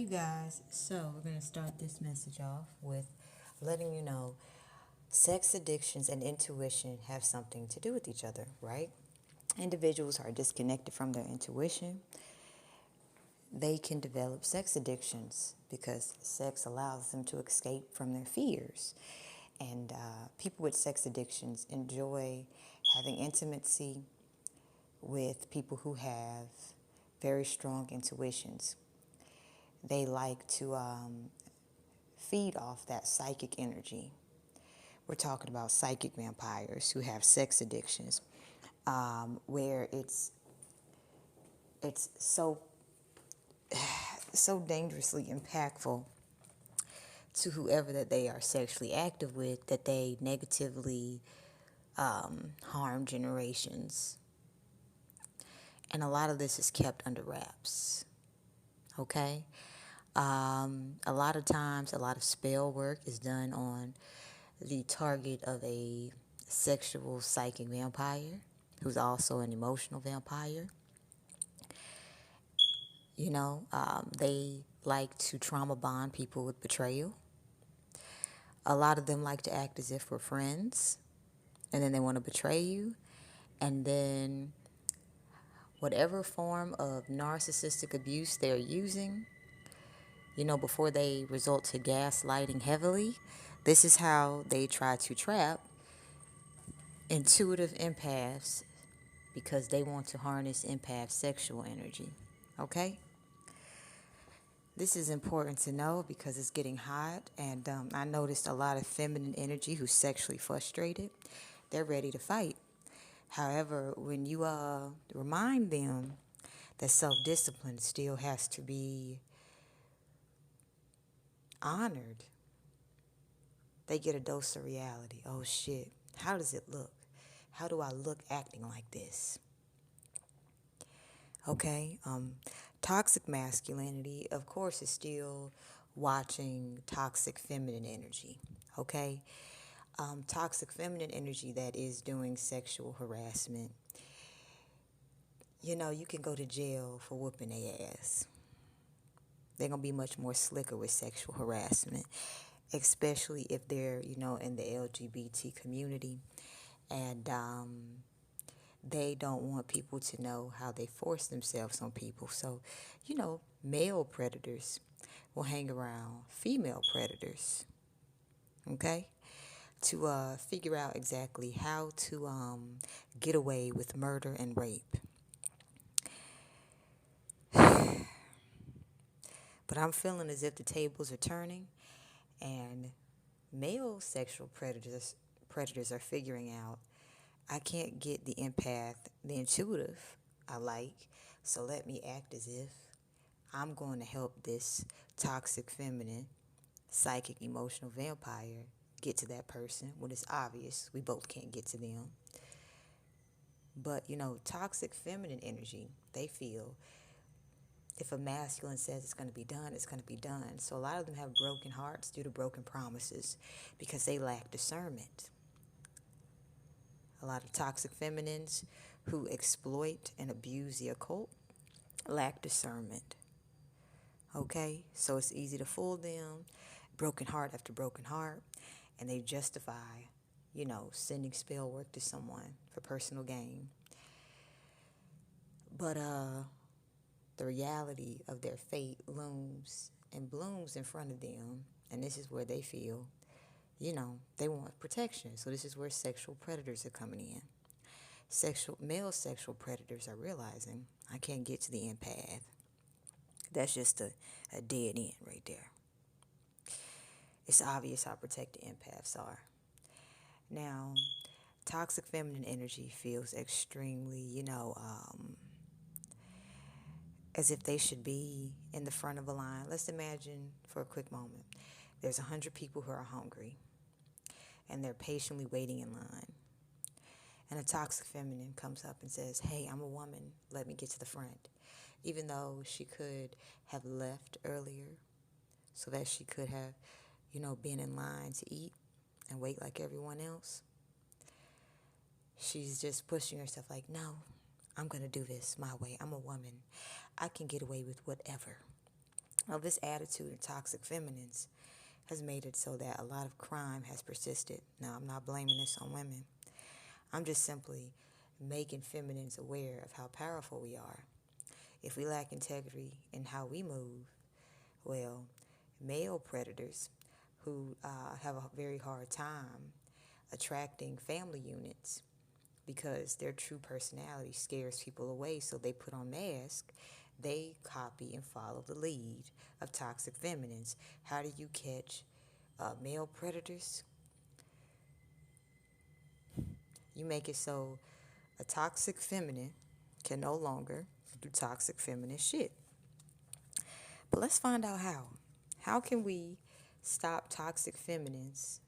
you guys. So, we're going to start this message off with letting you know sex addictions and intuition have something to do with each other, right? Individuals are disconnected from their intuition. They can develop sex addictions because sex allows them to escape from their fears. And people with sex addictions enjoy having intimacy with people who have very strong intuitions. They like to feed off that psychic energy. We're talking about psychic vampires who have sex addictions, where it's so dangerously impactful to whoever that they are sexually active with that they negatively harm generations. And a lot of this is kept under wraps. Okay? A lot of times, a lot of spell work is done on the target of a sexual psychic vampire who's also an emotional vampire. They like to trauma bond people with betrayal. A lot of them like to act as if we're friends, and then they want to betray you. And then whatever form of narcissistic abuse they're using, before they resort to gaslighting heavily, this is how they try to trap intuitive empaths because they want to harness empath sexual energy. Okay? This is important to know because it's getting hot, and I noticed a lot of feminine energy who's sexually frustrated. They're ready to fight. However, when you remind them that self-discipline still has to be honored, they get a dose of reality. Oh shit, how does it look? How do I look acting like this? Okay, toxic masculinity, of course, is still watching toxic feminine energy. Okay, toxic feminine energy that is doing sexual harassment. You can go to jail for whooping their ass. They're going to be much more slicker with sexual harassment, especially if they're, in the LGBT community. And they don't want people to know how they force themselves on people. So, male predators will hang around female predators, okay, to figure out exactly how to get away with murder and rape. But I'm feeling as if the tables are turning, and male sexual predators are figuring out, I can't get the empath, the intuitive I like, so let me act as if I'm going to help this toxic feminine, psychic, emotional vampire get to that person when it's obvious we both can't get to them. But, toxic feminine energy, they feel if a masculine says it's going to be done, it's going to be done. So a lot of them have broken hearts due to broken promises because they lack discernment. A lot of toxic feminines who exploit and abuse the occult lack discernment. Okay? So it's easy to fool them, broken heart after broken heart, and they justify, sending spell work to someone for personal gain. But the reality of their fate looms and blooms in front of them, and this is where they feel, they want protection. So this is where sexual predators are coming in. Male sexual predators are realizing, I can't get to the empath. That's just a dead end right there. It's obvious how protected empaths are. Now, toxic feminine energy feels extremely, as if they should be in the front of a line. Let's imagine for a quick moment, there's 100 people who are hungry, and they're patiently waiting in line. And a toxic feminine comes up and says, hey, I'm a woman, let me get to the front. Even though she could have left earlier so that she could have, been in line to eat and wait like everyone else. She's just pushing herself like, no, I'm going to do this my way. I'm a woman. I can get away with whatever. Now, this attitude of toxic feminines has made it so that a lot of crime has persisted. Now, I'm not blaming this on women. I'm just simply making feminines aware of how powerful we are. If we lack integrity in how we move, well, male predators who have a very hard time attracting family units because their true personality scares people away, so they put on masks. They copy and follow the lead of toxic feminines. How do you catch male predators? You make it so a toxic feminine can no longer do toxic feminine shit. But let's find out how. How can we stop toxic feminines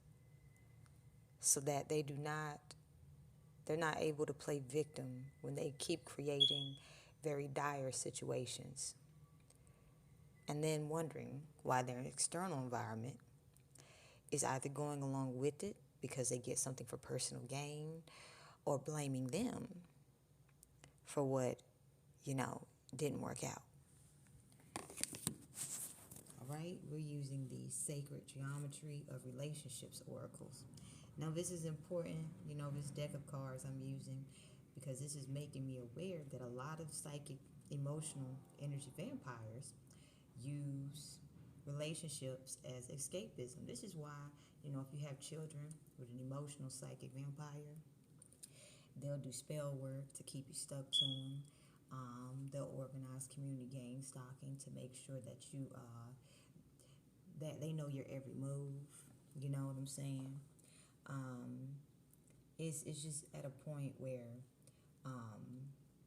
so that they're not able to play victim when they keep creating very dire situations and then wondering why their external environment is either going along with it because they get something for personal gain or blaming them for what, didn't work out. All right, we're using the sacred geometry of relationships oracles. Now, this is important, this deck of cards I'm using, because this is making me aware that a lot of psychic, emotional energy vampires use relationships as escapism. This is why, if you have children with an emotional psychic vampire, they'll do spell work to keep you stuck to them. They'll organize community game stalking to make sure that that they know your every move. You know what I'm saying? It's just at a point where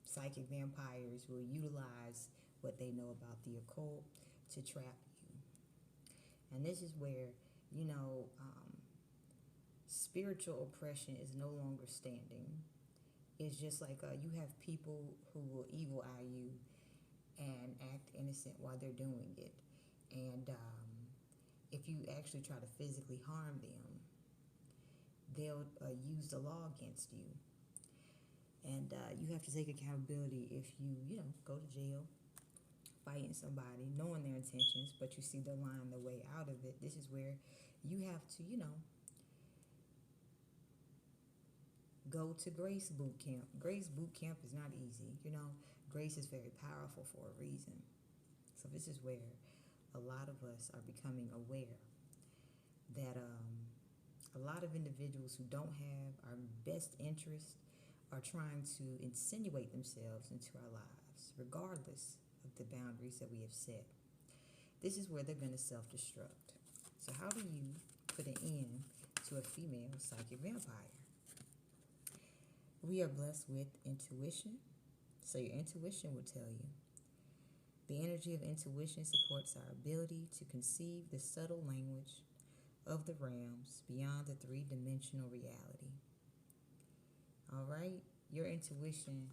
psychic vampires will utilize what they know about the occult to trap you. And this is where, spiritual oppression is no longer standing. It's just like you have people who will evil eye you and act innocent while they're doing it. And if you actually try to physically harm them, they'll use the law against you. And you have to take accountability if you, go to jail, fighting somebody, knowing their intentions, but you see they're lying their way out of it. This is where you have to, go to Grace Boot Camp. Grace Boot Camp is not easy. Grace is very powerful for a reason. So this is where a lot of us are becoming aware that a lot of individuals who don't have our best interest are trying to insinuate themselves into our lives, regardless of the boundaries that we have set. This is where they're going to self-destruct. So how do you put an end to a female psychic vampire? We are blessed with intuition, so your intuition will tell you. The energy of intuition supports our ability to conceive the subtle language of the realms beyond the three-dimensional reality. All right? Your intuition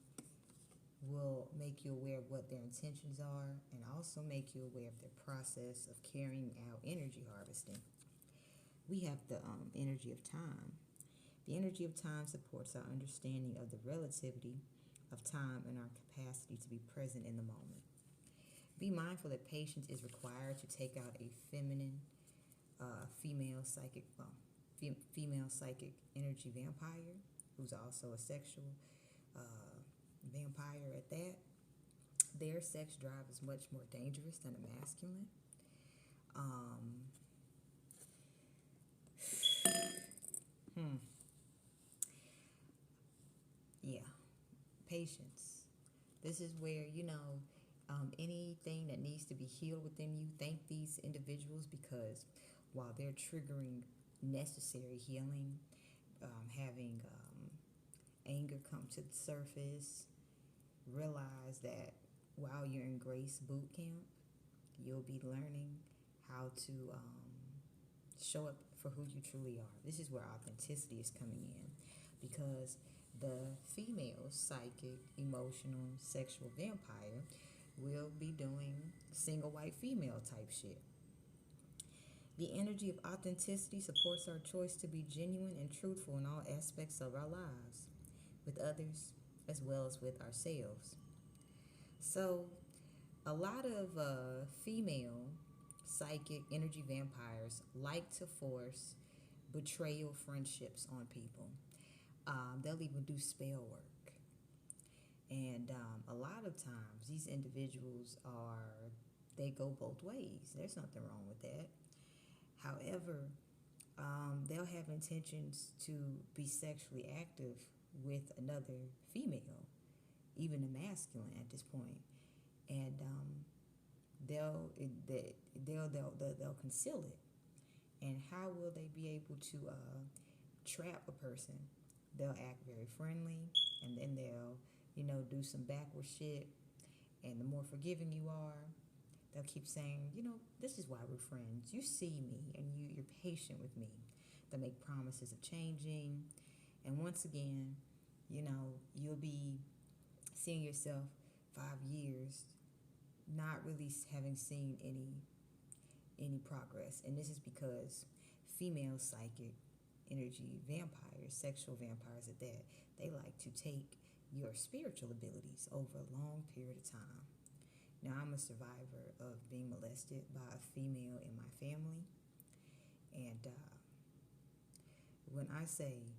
will make you aware of what their intentions are and also make you aware of their process of carrying out energy harvesting. We have the energy of time. The energy of time supports our understanding of the relativity of time and our capacity to be present in the moment. Be mindful that patience is required to take out a feminine, female psychic energy vampire, who's also a sexual vampire at that. Their sex drive is much more dangerous than a masculine. Yeah, patience. This is where, anything that needs to be healed within you, thank these individuals, because while they're triggering necessary healing, having anger come to the surface, realize that while you're in Grace Boot Camp, you'll be learning how to show up for who you truly are. This is where authenticity is coming in, because the female psychic, emotional, sexual vampire will be doing single white female type shit. The energy of authenticity supports our choice to be genuine and truthful in all aspects of our lives, with others as well as with ourselves. So, A lot of female psychic energy vampires like to force betrayal friendships on people. They'll even do spell work. And a lot of times, these individuals they go both ways. There's nothing wrong with that. However, they'll have intentions to be sexually active with another female, even a masculine at this point, and they'll conceal it. And how will they be able to trap a person? They'll act very friendly, and then they'll do some backward shit. And the more forgiving you are, they'll keep saying, this is why we're friends. You see me, and you're patient with me. They'll make promises of changing, and once again, you'll be seeing yourself 5 years, not really having seen any progress. And this is because female psychic energy vampires, sexual vampires at that, they like to take your spiritual abilities over a long period of time. Now, I'm a survivor of being molested by a female in my family. And when I say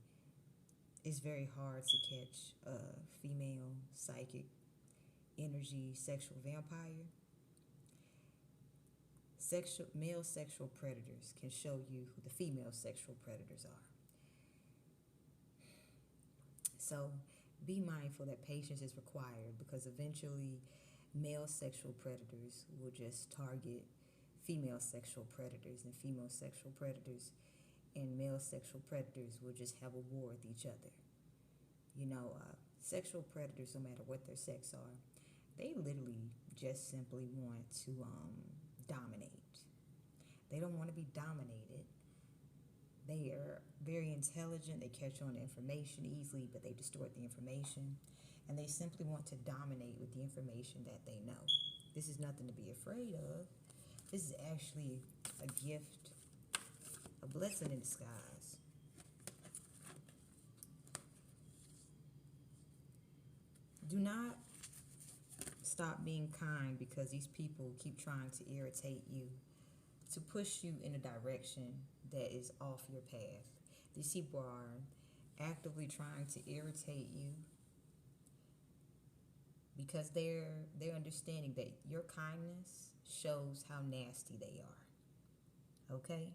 it's very hard to catch a female psychic energy sexual vampire, male sexual predators can show you who the female sexual predators are. So be mindful that patience is required, because eventually male sexual predators will just target female sexual predators, and female sexual predators and male sexual predators will just have a war with each other. Sexual predators, no matter what their sex are, they literally just simply want to dominate. They don't want to be dominated. They are very intelligent. They catch on to information easily, but they distort the information. And they simply want to dominate with the information that they know. This is nothing to be afraid of. This is actually a gift, a blessing in disguise. Do not stop being kind because these people keep trying to irritate you, to push you in a direction that is off your path. These people are actively trying to irritate you because they're understanding that your kindness shows how nasty they are. Okay?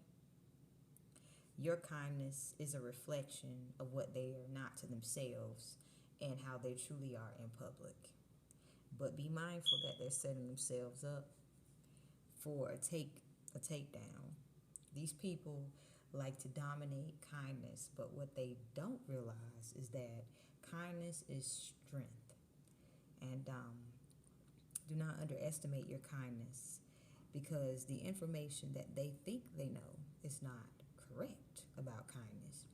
Your kindness is a reflection of what they are not to themselves and how they truly are in public. But be mindful that they're setting themselves up for a takedown. These people like to dominate kindness, but what they don't realize is that kindness is strength. And do not underestimate your kindness, because the information that they think they know is not correct about kindness.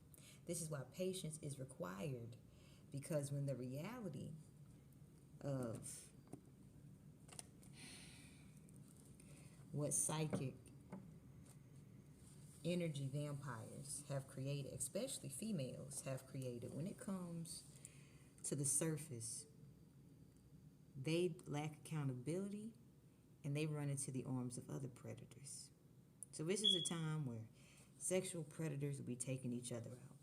This is why patience is required, because when the reality of what psychic energy vampires have created, especially females have created, when it comes to the surface, they lack accountability and they run into the arms of other predators. So this is a time where sexual predators will be taking each other out.